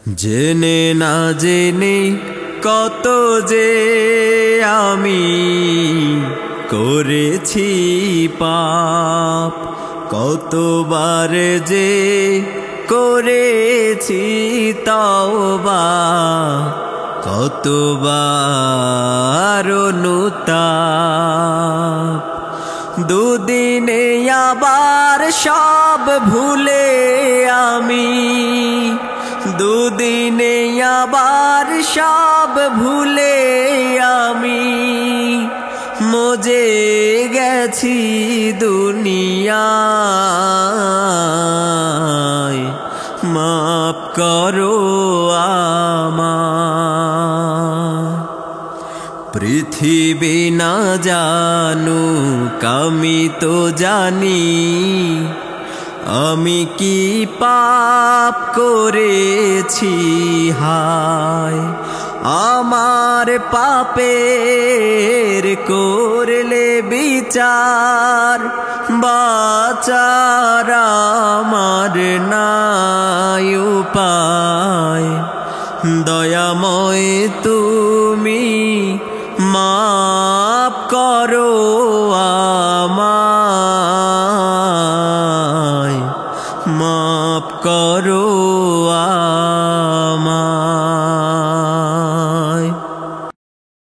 জেনে না জেনে কত যে আমি করেছি পাপ, কতবার যে করেছি তওবা, কতবার অনুতাপ। দুদিনে আবার সব ভুলে আমি, দুদিনে আবার সব ভুলে আমি মজে গেছি দুনিয়ায়। মাফ করো আমায়। পৃথিবী না জানুক আমি তো জানি, আমি কি পাপ করেছি হায়। আমার পাপের করলে বিচার, বাঁচার আমার নাই উপায়। দয়াময় তুমি মাফ করো আমায়, মাফ করো